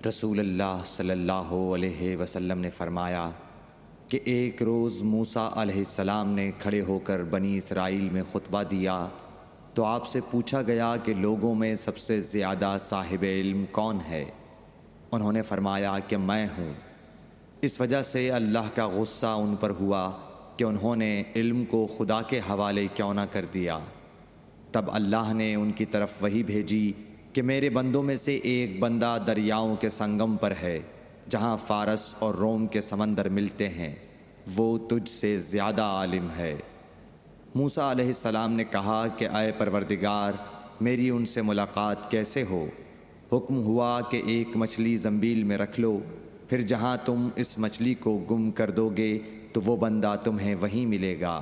رسول اللہ صلی اللہ علیہ وسلم نے فرمایا کہ ایک روز موسیٰ علیہ السلام نے کھڑے ہو کر بنی اسرائیل میں خطبہ دیا تو آپ سے پوچھا گیا کہ لوگوں میں سب سے زیادہ صاحب علم کون ہے؟ انہوں نے فرمایا کہ میں ہوں۔ اس وجہ سے اللہ کا غصہ ان پر ہوا کہ انہوں نے علم کو خدا کے حوالے کیوں نہ کر دیا۔ تب اللہ نے ان کی طرف وحی بھیجی کہ میرے بندوں میں سے ایک بندہ دریاؤں کے سنگم پر ہے جہاں فارس اور روم کے سمندر ملتے ہیں، وہ تجھ سے زیادہ عالم ہے۔ موسیٰ علیہ السلام نے کہا کہ اے پروردگار، میری ان سے ملاقات کیسے ہو؟ حکم ہوا کہ ایک مچھلی زنبیل میں رکھ لو، پھر جہاں تم اس مچھلی کو گم کر دو گے تو وہ بندہ تمہیں وہیں ملے گا۔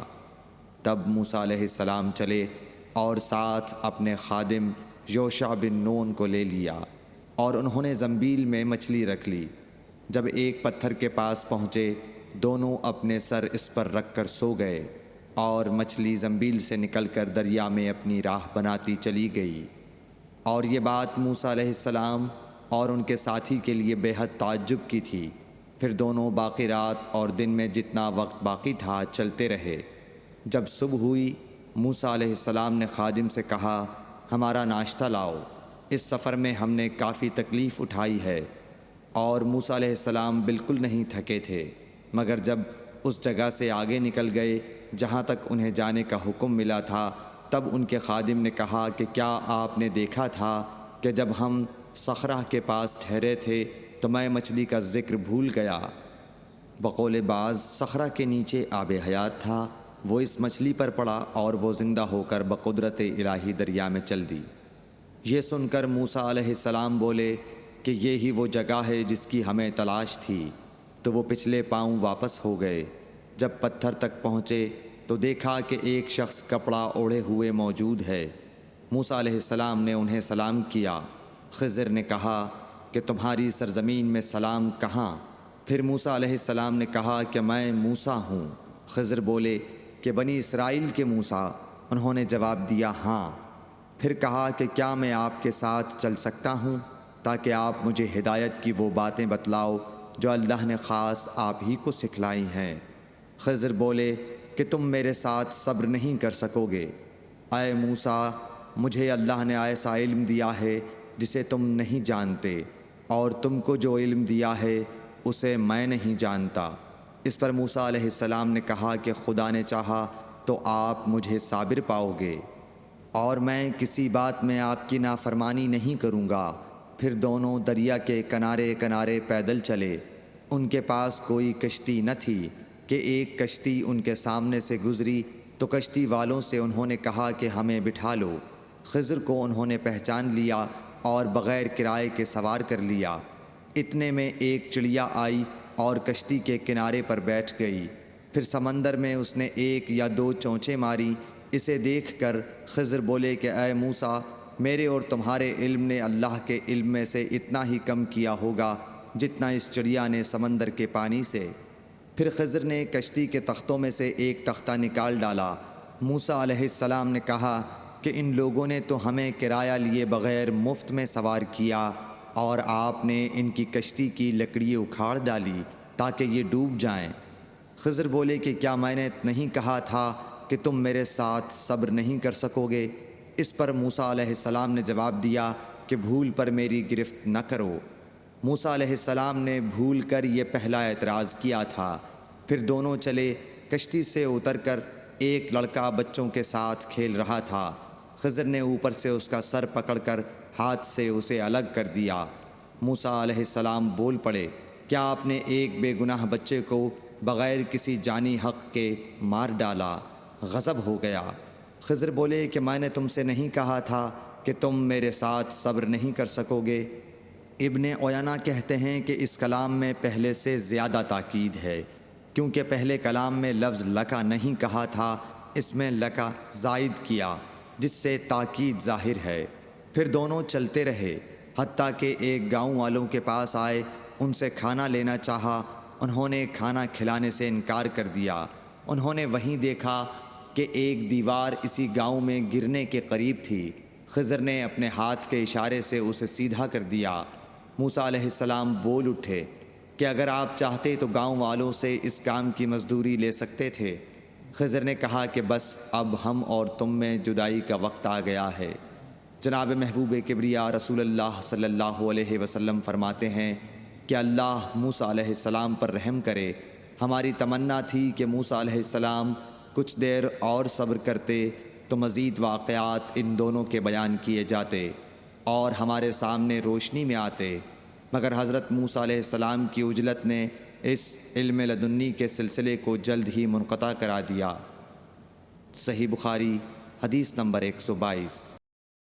تب موسیٰ علیہ السلام چلے اور ساتھ اپنے خادم یوشع بن نون کو لے لیا، اور انہوں نے زنبیل میں مچھلی رکھ لی۔ جب ایک پتھر کے پاس پہنچے، دونوں اپنے سر اس پر رکھ کر سو گئے، اور مچھلی زنبیل سے نکل کر دریا میں اپنی راہ بناتی چلی گئی۔ اور یہ بات موسیٰ علیہ السلام اور ان کے ساتھی کے لیے بے حد تعجب کی تھی۔ پھر دونوں باقی رات اور دن میں جتنا وقت باقی تھا چلتے رہے۔ جب صبح ہوئی، موسیٰ علیہ السلام نے خادم سے کہا، ہمارا ناشتہ لاؤ، اس سفر میں ہم نے کافی تکلیف اٹھائی ہے۔ اور موسیٰ علیہ السلام بالکل نہیں تھکے تھے، مگر جب اس جگہ سے آگے نکل گئے جہاں تک انہیں جانے کا حکم ملا تھا، تب ان کے خادم نے کہا کہ کیا آپ نے دیکھا تھا کہ جب ہم صخرہ کے پاس ٹھہرے تھے تو میں مچھلی کا ذکر بھول گیا؟ بقول بعض صخرہ کے نیچے آب حیات تھا، وہ اس مچھلی پر پڑا اور وہ زندہ ہو کر بقدرت الہی دریا میں چل دی۔ یہ سن کر موسیٰ علیہ السلام بولے کہ یہ ہی وہ جگہ ہے جس کی ہمیں تلاش تھی، تو وہ پچھلے پاؤں واپس ہو گئے۔ جب پتھر تک پہنچے تو دیکھا کہ ایک شخص کپڑا اوڑھے ہوئے موجود ہے۔ موسیٰ علیہ السلام نے انہیں سلام کیا۔ خضر نے کہا کہ تمہاری سرزمین میں سلام کہاں؟ پھر موسیٰ علیہ السلام نے کہا کہ میں موسیٰ ہوں۔ خضر بولے کہ بنی اسرائیل کے موسیٰ؟ انہوں نے جواب دیا ہاں۔ پھر کہا کہ کیا میں آپ کے ساتھ چل سکتا ہوں تاکہ آپ مجھے ہدایت کی وہ باتیں بتلاؤ جو اللہ نے خاص آپ ہی کو سکھلائی ہیں؟ خضر بولے کہ تم میرے ساتھ صبر نہیں کر سکو گے۔ اے موسیٰ، مجھے اللہ نے ایسا علم دیا ہے جسے تم نہیں جانتے، اور تم کو جو علم دیا ہے اسے میں نہیں جانتا۔ اس پر موسیٰ علیہ السلام نے کہا کہ خدا نے چاہا تو آپ مجھے صابر پاؤ گے، اور میں کسی بات میں آپ کی نافرمانی نہیں کروں گا۔ پھر دونوں دریا کے کنارے کنارے پیدل چلے۔ ان کے پاس کوئی کشتی نہ تھی کہ ایک کشتی ان کے سامنے سے گزری تو کشتی والوں سے انہوں نے کہا کہ ہمیں بٹھا لو۔ خضر کو انہوں نے پہچان لیا اور بغیر کرائے کے سوار کر لیا۔ اتنے میں ایک چڑیا آئی اور کشتی کے کنارے پر بیٹھ گئی۔ پھر سمندر میں اس نے ایک یا دو چونچیں ماری۔ اسے دیکھ کر خضر بولے کہ اے موسیٰ، میرے اور تمہارے علم نے اللہ کے علم میں سے اتنا ہی کم کیا ہوگا جتنا اس چڑیا نے سمندر کے پانی سے۔ پھر خضر نے کشتی کے تختوں میں سے ایک تختہ نکال ڈالا۔ موسیٰ علیہ السلام نے کہا کہ ان لوگوں نے تو ہمیں کرایہ لیے بغیر مفت میں سوار کیا، اور آپ نے ان کی کشتی کی لکڑی اکھاڑ ڈالی تاکہ یہ ڈوب جائیں۔ خضر بولے کہ کیا میں نے نہیں کہا تھا کہ تم میرے ساتھ صبر نہیں کر سکو گے؟ اس پر موسیٰ علیہ السلام نے جواب دیا کہ بھول پر میری گرفت نہ کرو۔ موسیٰ علیہ السلام نے بھول کر یہ پہلا اعتراض کیا تھا۔ پھر دونوں چلے۔ کشتی سے اتر کر ایک لڑکا بچوں کے ساتھ کھیل رہا تھا۔ خضر نے اوپر سے اس کا سر پکڑ کر ہاتھ سے اسے الگ کر دیا۔ موسیٰ علیہ السلام بول پڑے، کیا آپ نے ایک بے گناہ بچے کو بغیر کسی جانی حق کے مار ڈالا؟ غضب ہو گیا۔ خضر بولے کہ میں نے تم سے نہیں کہا تھا کہ تم میرے ساتھ صبر نہیں کر سکو گے؟ ابن عیینہ کہتے ہیں کہ اس کلام میں پہلے سے زیادہ تاکید ہے، کیونکہ پہلے کلام میں لفظ لکا نہیں کہا تھا، اس میں لکا زائد کیا، جس سے تاکید ظاہر ہے۔ پھر دونوں چلتے رہے، حتیٰ کہ ایک گاؤں والوں کے پاس آئے، ان سے کھانا لینا چاہا۔ انہوں نے کھانا کھلانے سے انکار کر دیا۔ انہوں نے وہیں دیکھا کہ ایک دیوار اسی گاؤں میں گرنے کے قریب تھی۔ خضر نے اپنے ہاتھ کے اشارے سے اسے سیدھا کر دیا۔ موسیٰ علیہ السلام بول اٹھے کہ اگر آپ چاہتے تو گاؤں والوں سے اس کام کی مزدوری لے سکتے تھے۔ خضر نے کہا کہ بس اب ہم اور تم میں جدائی کا وقت آ گیا ہے۔ جناب محبوب کبریا رسول اللہ صلی اللہ علیہ وسلم فرماتے ہیں کہ اللہ موسیٰ علیہ السلام پر رحم کرے۔ ہماری تمنا تھی کہ موسیٰ علیہ السلام کچھ دیر اور صبر کرتے تو مزید واقعات ان دونوں کے بیان کیے جاتے اور ہمارے سامنے روشنی میں آتے، مگر حضرت موسیٰ علیہ السلام کی عجلت نے اس علم لدنی کے سلسلے کو جلد ہی منقطع کرا دیا۔ صحیح بخاری حدیث نمبر 122۔